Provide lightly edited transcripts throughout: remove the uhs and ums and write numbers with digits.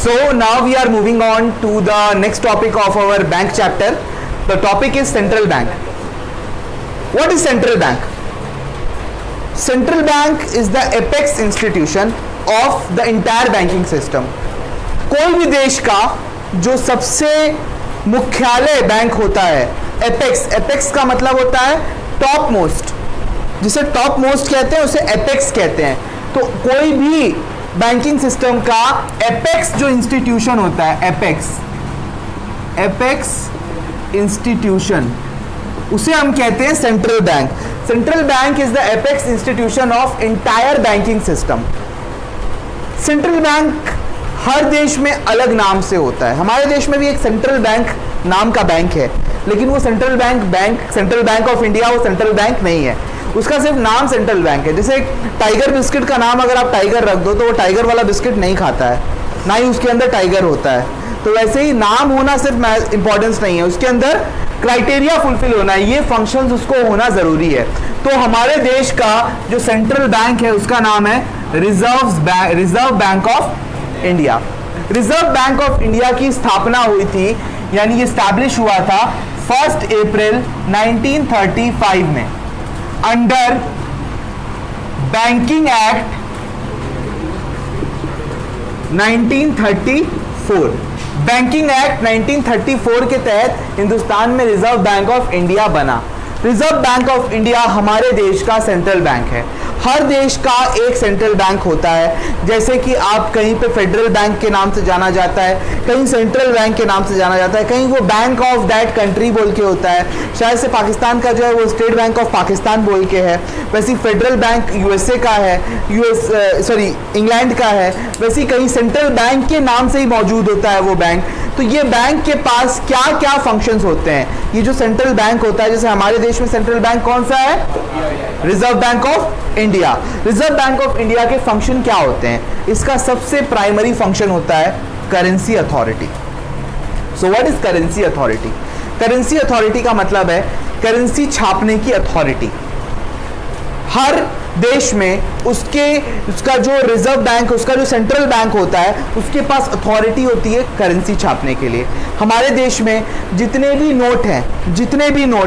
So now we are moving on to the next topic of our bank chapter. The topic is central bank. What is central bank? Central bank is the apex institution of the entire banking system. कोई भी देश का जो सबसे मुख्यालय bank होता है, apex का मतलब होता है टॉप मोस्ट, जिसे टॉप मोस्ट कहते हैं उसे एपेक्स कहते हैं. तो कोई भी बैंकिंग सिस्टम का एपेक्स जो इंस्टीट्यूशन होता है, एपेक्स इंस्टीट्यूशन, उसे हम कहते हैं central bank. Central bank is the apex institution of entire banking system. Central bank हर देश में अलग नाम से होता है. हमारे देश में भी एक सेंट्रल बैंक नाम का बैंक है, लेकिन वो सेंट्रल बैंक ऑफ इंडिया वो सेंट्रल बैंक नहीं है. उसका सिर्फ नाम सेंट्रल बैंक है. जैसे टाइगर बिस्किट का नाम अगर आप टाइगर रख दो तो वो टाइगर वाला बिस्किट नहीं खाता है, ना ही उसके अंदर टाइगर होता है. तो वैसे ही नाम होना सिर्फ इंपॉर्टेंस नहीं है, उसके अंदर क्राइटेरिया फुलफिल होना है, ये फंक्शंस उसको होना जरूरी है. तो हमारे देश का जो सेंट्रल बैंक है उसका नाम है reserve bank of India. Reserve bank of India की स्थापना हुई थी, यानी ये स्टैब्लिश हुआ था 1 अप्रैल 1935 में under banking act 1934. Banking act 1934 के तहत हिंदुस्तान में रिजर्व बैंक ऑफ इंडिया बना. रिजर्व बैंक ऑफ इंडिया हमारे देश का सेंट्रल बैंक है. हर देश का एक सेंट्रल बैंक होता है. जैसे कि आप कहीं पे फेडरल बैंक के नाम से जाना जाता है, कहीं सेंट्रल बैंक के नाम से जाना जाता है, कहीं वो बैंक ऑफ दैट कंट्री बोल के होता है. शायद से पाकिस्तान का जो है वो स्टेट बैंक ऑफ पाकिस्तान बोल के है. वैसे फेडरल बैंक यूएसए का है, इंग्लैंड का है. वैसे कहीं सेंट्रल बैंक के नाम से ही मौजूद होता है वो बैंक. तो ये बैंक के पास क्या क्या फंक्शंस होते हैं, ये जो सेंट्रल बैंक होता है, जैसे हमारे देश में सेंट्रल बैंक कौन सा है, reserve bank of India. Reserve bank of India के फंक्शन क्या होते हैं? इसका सबसे प्राइमरी फंक्शन होता है currency authority. So what is currency authority? Currency authority का मतलब है करेंसी छापने की अथॉरिटी. हर देश में उसका जो रिजर्व बैंक, उसका जो सेंट्रल बैंक होता है, उसके पास अथॉरिटी होती है करेंसी छापने के लिए. हमारे देश में जितने भी नोट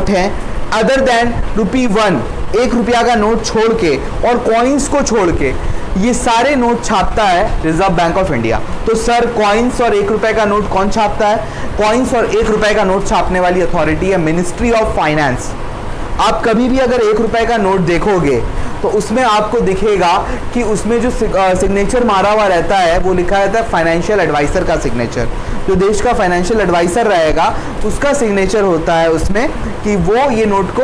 हैं अदर देन ₹1, 1 रुपया का नोट छोड़ के और कॉइन्स को छोड़ के, ये सारे नोट छापता है रिजर्व बैंक ऑफ इंडिया. तो सर कॉइन्स और 1 रुपए का नोट कौन छापता है? कॉइन्स और 1 रुपए का नोट छापने वाली अथॉरिटी है मिनिस्ट्री ऑफ फाइनेंस. आप कभी भी अगर 1 रुपए का नोट देखोगे तो उसमें आपको दिखेगा कि उसमें जो सिग्नेचर मारा हुआ रहता है वो लिखा रहता है फाइनेंशियल एडवाइजर का सिग्नेचर. जो देश का फाइनेंशियल एडवाइजर रहेगा उसका सिग्नेचर होता है उसमें, कि वो ये नोट को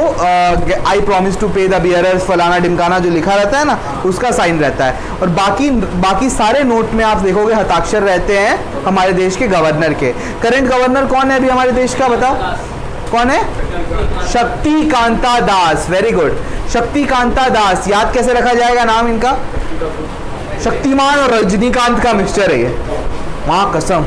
आई प्रॉमिस टू पे द बियरर्स फलाना ढिमकाना जो लिखा रहता है ना, उसका साइन रहता है. और बाकी सारे नोट में आप देखोगे हस्ताक्षर रहते हैं हमारे देश के गवर्नर के. करंट गवर्नर कौन है अभी हमारे देश का, बताओ कौन है? शक्तिकांता दास. वेरी गुड, शक्तिकांता दास. याद कैसे रखा जाएगा नाम इनका? शक्तिमान और रजनीकांत का मिक्सचर है ये. वहाँ कसम,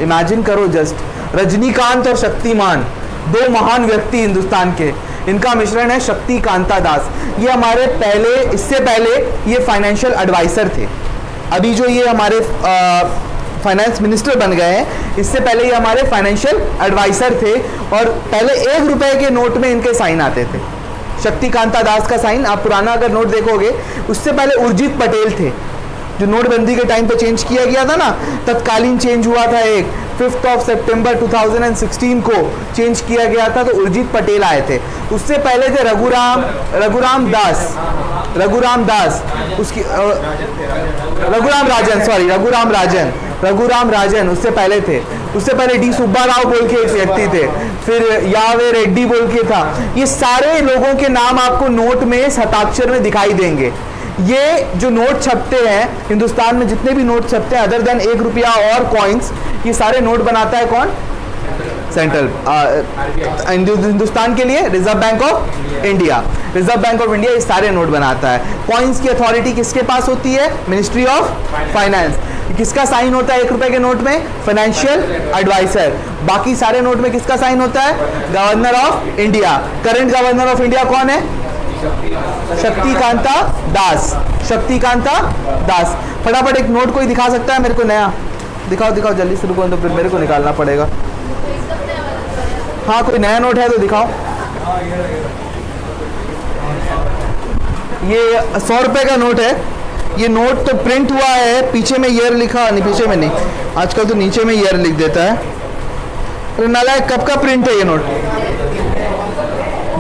इमेजिन करो जस्ट, रजनीकांत और शक्तिमान, 2 महान व्यक्ति हिंदुस्तान के, इनका मिश्रण है शक्तिकांता दास. ये हमारे इससे पहले ये फाइनेंशियल एडवाइजर थे. अभी जो ये हमारे फाइनेंस मिनिस्टर बन गए हैं, इससे पहले ये हमारे फाइनेंशियल एडवाइजर थे. और पहले 1 रुपए के नोट में इनके साइन आते थे. शक्तिकांता दास का साइन, आप पुराना अगर नोट देखोगे, उससे पहले उर्जित पटेल थे, जो नोटबंदी के टाइम पे चेंज किया गया था ना, तत्कालीन चेंज हुआ था एक 5 सितंबर 2016 को चेंज किया गया था, तो उर्जित पटेल आए थे. उससे पहले थे रघुराम दास, उसकी रघुराम राजन उससे पहले थे. उससे पहले डी सुब्बा राव बोल के एक व्यक्ति थे, फिर यावे रेड्डी बोल के था. ये सारे लोगों के नाम आपको नोट में हस्ताक्षर में दिखाई देंगे. ये जो नोट छपते हैं हिंदुस्तान में, जितने भी नोट छपते हैं अदर देन 1 रुपया और कॉइन्स, ये सारे नोट बनाता है कौन? सेंट्रल हिंदुस्तान के लिए reserve bank of India. Reserve bank of India ये सारे नोट बनाता है. कॉइन्स की अथॉरिटी किसके पास होती है? Ministry of finance. किसका साइन होता है 1 रुपए के नोट में? Financial adviser. बाकी सारे नोट में किसका साइन होता है? Governor of India. Current governor of India कौन है? शक्तिकांता दास. फटाफट एक नोट कोई दिखा सकता है मेरे को नया? दिखाओ दिखाओ जल्दी से, रुको तो फिर मेरे को निकालना पड़ेगा। हाँ कोई नया नोट है तो दिखाओ। ये 100 रुपए का नोट है। ये नोट तो प्रिंट हुआ है, पीछे में ईयर लिखा नहीं, पीछे में नहीं, आजकल तो नीचे में ईयर लिख देता है। अरे नालायक, कब का प्रिंट है ये नोट?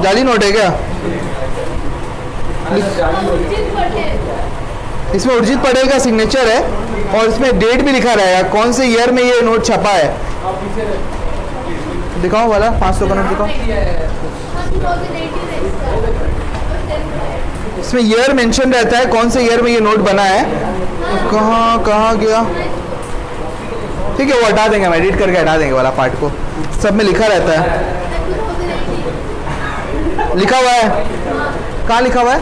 जाली नोट है क्या? इसमें उर्जित पटेल का सिग्नेचर है और इसमें डेट भी लिखा रहेगा कौन से ईयर में ये नोट छपा है। दिखाओ वाला 500 का नोट दिखाओ। इसमें ईयर मेंशन रहता है कौन से ईयर में ये नोट बना है। कहाँ गया? ठीक है वो हटा देंगे, हम एडिट करके हटा देंगे वाला पार्ट को। सब में लिखा रहता है, लिखा हुआ है। कहाँ लिखा हुआ है?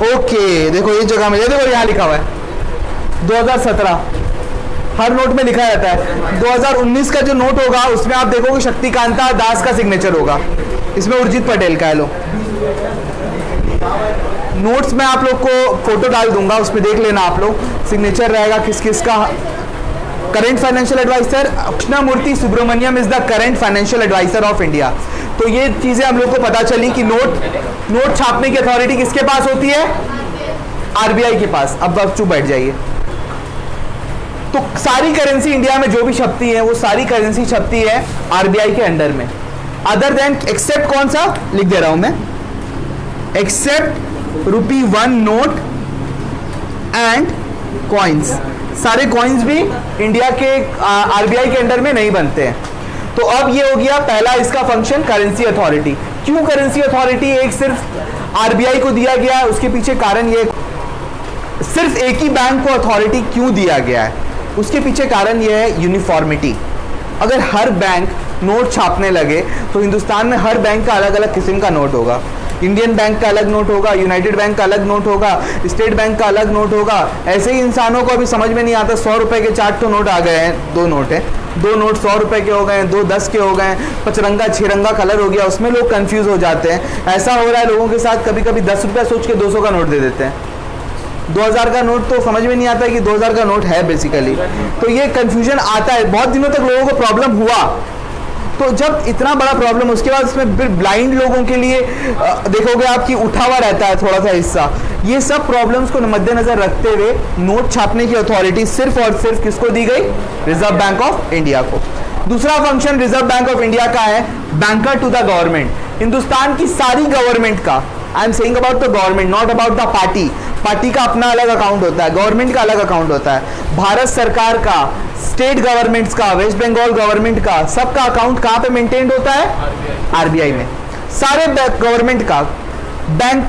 ओके देखो इस जगह में, ये देखो यहाँ लिखा हुआ है 2017। हर नोट में लिखा रहता है। 2019 का जो नोट होगा उसमें आप देखोगे शक्तिकांता दास का सिग्नेचर होगा, इसमें उर्जित पटेल का है। लो नोट्स में आप लोग को फोटो डाल दूंगा, उसमें देख लेना आप लोग, सिग्नेचर रहेगा किस किस का। Current financial adviser Krishnamurthy Subramanian is the current financial adviser of India. तो ये चीजें हम लोग को पता चली कि नोट छापने की अथॉरिटी किसके पास होती है? आरबीआई के पास। अब चुप बैठ जाइए। तो सारी करेंसी इंडिया में जो भी छपती है वो सारी करेंसी छपती है आरबीआई के अंडर में, अदर देन एक्सेप्ट कौन सा लिख दे रहा हूं मैं, एक्सेप्ट ₹1 नोट एंड कॉइन्स। सारे कॉइन्स भी इंडिया के आरबीआई के अंडर में नहीं बनते हैं। तो अब ये हो गया पहला इसका फंक्शन, करेंसी अथॉरिटी। क्यों करेंसी अथॉरिटी एक सिर्फ आरबीआई को दिया गया है? उसके पीछे कारण ये, सिर्फ एक ही बैंक को अथॉरिटी क्यों दिया गया है उसके पीछे कारण ये है यूनिफॉर्मिटी। अगर हर बैंक नोट छापने लगे तो हिंदुस्तान में हर बैंक का अलग अलग किस्म का नोट होगा। इंडियन बैंक का अलग नोट होगा, यूनाइटेड बैंक का अलग नोट होगा, स्टेट बैंक का अलग नोट होगा। ऐसे ही इंसानों को अभी समझ में नहीं आता, 100 रुपए के 4 तो नोट आ गए हैं, 2 नोट है, 2 नोट 100 रुपए के हो गए हैं, 2 10 के हो गए हैं, 5 रंगा 6 रंगा कलर हो गया, उसमें लोग कंफ्यूज हो जाते हैं। ऐसा हो रहा है लोगों के साथ, कभी कभी 10 रुपया सोच के 200 का नोट दे देते हैं। 2000 का नोट तो समझ में नहीं आता कि 2000 का नोट है बेसिकली। तो ये कंफ्यूजन आता है, बहुत दिनों तक लोगों को प्रॉब्लम हुआ। तो जब इतना बड़ा प्रॉब्लम, उसके बाद इसमें फिर ब्लाइंड लोगों के लिए देखोगे आपकी उठा हुआ रहता है थोड़ा सा हिस्सा। ये सब प्रॉब्लम्स को मद्देनजर रखते हुए नोट छापने की अथॉरिटी सिर्फ और सिर्फ किसको दी गई? रिजर्व बैंक ऑफ इंडिया को। दूसरा function Reserve bank of India का है banker to the government. Hindustan की सारी गवर्नमेंट का, I am saying about the government, not about the party. Party का अपना अलग अकाउंट होता है, गवर्नमेंट का अलग अकाउंट होता है। भारत सरकार का, स्टेट गवर्नमेंट्स का, वेस्ट बंगाल गवर्नमेंट का, सबका अकाउंट कहाँ पे मेंटेन्ड होता है? आरबीआई में। सारे गवर्नमेंट का, बैंक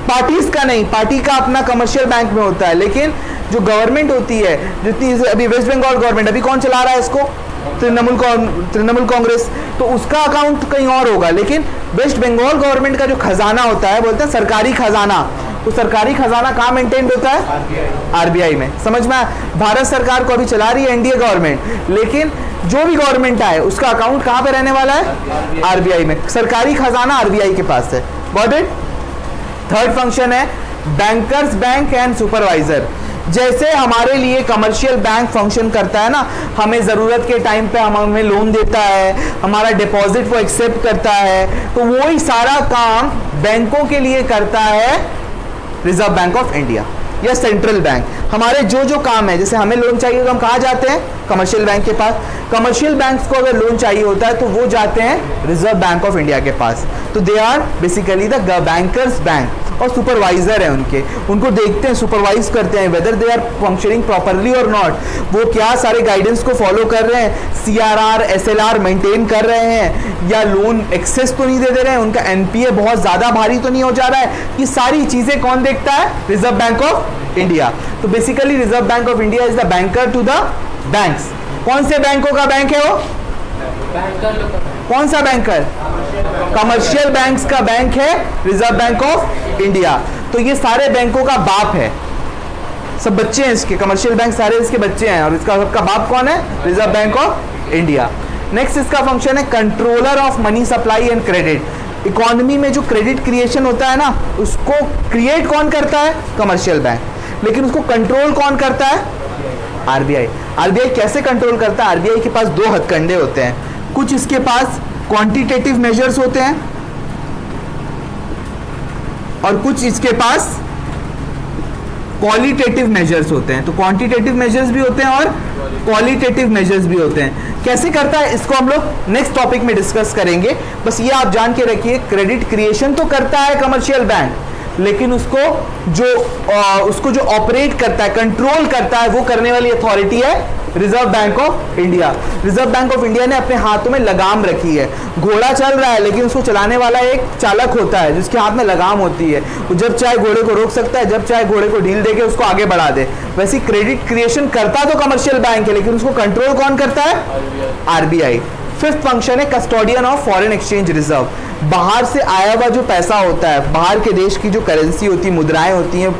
पार्टीज का नहीं, पार्टी का अपना कमर्शियल बैंक में होता है। लेकिन जो गवर्नमेंट होती है, जितनी अभी वेस्ट बंगाल गवर्नमेंट, अभी कौन चला रहा है इसको? तृणमूल कांग्रेस, तो उसका अकाउंट कहीं और होगा। लेकिन वेस्ट बंगाल गवर्नमेंट का जो खजाना होता है, बोलते हैं सरकारी खजाना, तो सरकारी खजाना कहाँ मेंटेन होता है? आरबीआई में। समझ में? भारत सरकार को अभी चला रही है एनडीए गवर्नमेंट, लेकिन जो भी गवर्नमेंट आए उसका अकाउंट कहाँ पे रहने वाला है? आरबीआई में। सरकारी खजाना आरबीआई के पास है। Got it? थर्ड फंक्शन है बैंकर्स बैंक एंड सुपरवाइजर। जैसे हमारे लिए कमर्शियल बैंक फंक्शन करता है ना, हमें ज़रूरत के टाइम पे हमें लोन देता है, हमारा डिपॉजिट वो एक्सेप्ट करता है, तो वही सारा काम बैंकों के लिए करता है रिजर्व बैंक ऑफ इंडिया या सेंट्रल बैंक। हमारे जो जो काम है, जैसे हमें लोन चाहिए तो हम कहाँ जाते हैं? कमर्शियल बैंक के पास। कमर्शियल बैंक्स को अगर लोन चाहिए होता है तो वो जाते हैं रिजर्व बैंक ऑफ इंडिया के पास। तो they are basically the bankers bank, और सुपरवाइजर है उनको देखते हैं, सुपरवाइज करते हैं whether they are functioning properly और नॉट। वो क्या सारे गाइडेंस को फॉलो कर रहे हैं, सीआरआर एसएलआर मेंटेन कर रहे हैं, या लोन एक्सेस तो नहीं दे दे रहे हैं, उनका एनपीए बहुत ज़्यादा भारी तो नहीं हो जा रहा है। ये सारी चीज़ें कौन देखता है? Reserve bank of India. तो basically reserve bank of India is the banker to the banks. कौन से बैंकों का बैंक है वो? कौन सा बैंकर? कमर्शियल बैंक्स का बैंक है रिजर्व बैंक ऑफ इंडिया। तो ये सारे बैंकों का बाप है, सब बच्चे हैं इसके, कमर्शियल बैंक सारे इसके बच्चे हैं, और इसका सबका बाप कौन है? Reserve bank of India. Next इसका फंक्शन है controller of money supply and credit. Economy में जो क्रेडिट क्रिएशन होता है ना, उसको क्रिएट कौन करता है? Commercial bank. लेकिन उसको कंट्रोल कौन करता है? आरबीआई। आरबीआई कैसे कंट्रोल करता है? आरबीआई के पास दो हथकंडे होते हैं, कुछ इसके पास क्वांटिटेटिव मेजर्स होते हैं और कुछ इसके पास क्वालिटेटिव मेजर्स होते हैं। तो क्वांटिटेटिव मेजर्स भी होते हैं और क्वालिटेटिव मेजर्स भी होते हैं। कैसे करता है इसको हम लोग नेक्स्ट टॉपिक में डिस्कस करेंगे। बस ये आप जान के रखिए, क्रेडिट क्रिएशन तो करता है कमर्शियल बैंक, लेकिन उसको जो ऑपरेट करता है, कंट्रोल करता है, वो करने वाली अथॉरिटी है reserve bank of India. Reserve bank of India ने अपने हाथों में लगाम रखी है। घोड़ा चल रहा है लेकिन उसको चलाने वाला एक चालक होता है जिसके हाथ में लगाम होती है। वो जब चाहे घोड़े को रोक सकता है, जब चाहे घोड़े को ढील देके उसको आगे बढ़ा दे। वैसे क्रेडिट क्रिएशन करता तो कमर्शियल बैंक है, लेकिन उसको कंट्रोल कौन करता है? आरबीआई। फिफ्थ फंक्शन है custodian of foreign exchange reserve. बाहर से आया हुआ जो पैसा होता है, बाहर के देश की जो करेंसी होती है, मुद्राएं होती हैं,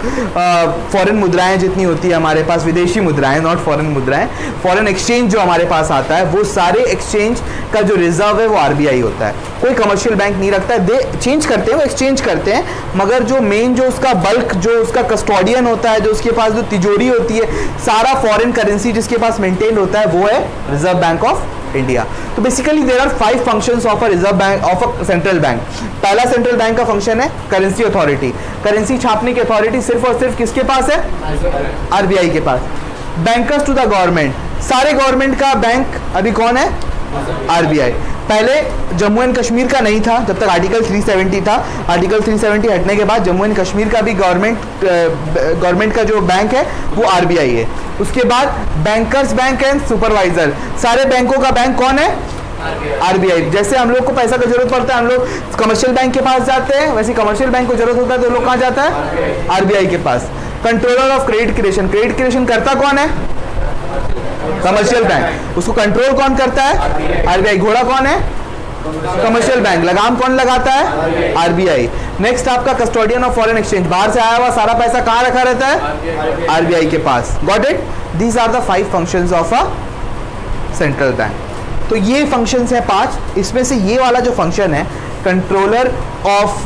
फॉरेन मुद्राएं जितनी होती है हमारे पास, विदेशी मुद्राएं, नॉट फॉरेन मुद्राएं, फॉरेन एक्सचेंज जो हमारे पास आता है, वो सारे एक्सचेंज का जो रिजर्व है वो आरबीआई होता है। कोई कमर्शियल बैंक नहीं रखता है। दे चेंज करते हैं, वो एक्सचेंज करते हैं, मगर जो मेन जो उसका बल्क, जो उसका कस्टोडियन होता है, जो उसके पास जो तिजोरी होती है, सारा फॉरेन करेंसी जिसके पास मेंटेन होता है, वो है रिजर्व बैंक ऑफ इंडिया। तो basically there are 5 functions of a Reserve bank, of a central bank. पहला सेंट्रल बैंक का फंक्शन है करेंसी अथॉरिटी। करेंसी छापने की अथॉरिटी सिर्फ और सिर्फ किसके पास है? आरबीआई के पास। बैंकर्स टू द गवर्नमेंट, सारे गवर्नमेंट का बैंक अभी कौन है? आरबीआई। पहले जम्मू एंड कश्मीर का नहीं था जब तक आर्टिकल 370 था। आर्टिकल 370 हटने के बाद जम्मू एंड कश्मीर का भी गवर्नमेंट का जो बैंक है वो आरबीआई है। उसके बाद बैंकर्स बैंक एंड सुपरवाइजर, सारे बैंकों का बैंक कौन है? आरबीआई। जैसे हम लोग को पैसा का जरूरत पड़ता है, हम लोग कमर्शियल बैंक के पास जाते हैं, वैसे कमर्शियल बैंक को जरूरत होता है तो लोग कहाँ जाता है? आरबीआई के पास। Controller of credit creation, credit creation करता कौन है? Commercial bank. उसको कंट्रोल कौन करता है? आरबीआई। घोड़ा कौन है? Commercial bank. लगाम कौन लगाता है? आरबीआई। नेक्स्ट आपका कस्टोडियन ऑफ फॉरेन एक्सचेंज, बाहर से आया हुआ सारा पैसा कहाँ रखा रहता है? आरबीआई के पास। Got it? These are the 5 functions of a central bank. तो ये फंक्शंस है 5, इसमें से ये वाला जो फंक्शन है कंट्रोलर ऑफ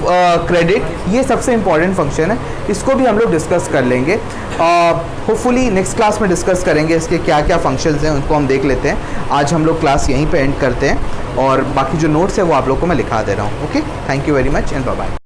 क्रेडिट, ये सबसे इंपॉर्टेंट फंक्शन है। इसको भी हम लोग डिस्कस कर लेंगे, होपफुली नेक्स्ट क्लास में डिस्कस करेंगे इसके क्या क्या फंक्शंस हैं, उनको हम देख लेते हैं। आज हम लोग क्लास यहीं पे एंड करते हैं और बाकी जो नोट्स है वो आप लोग को मैं लिखा दे रहा हूँ। Okay, thank you very much and bye bye.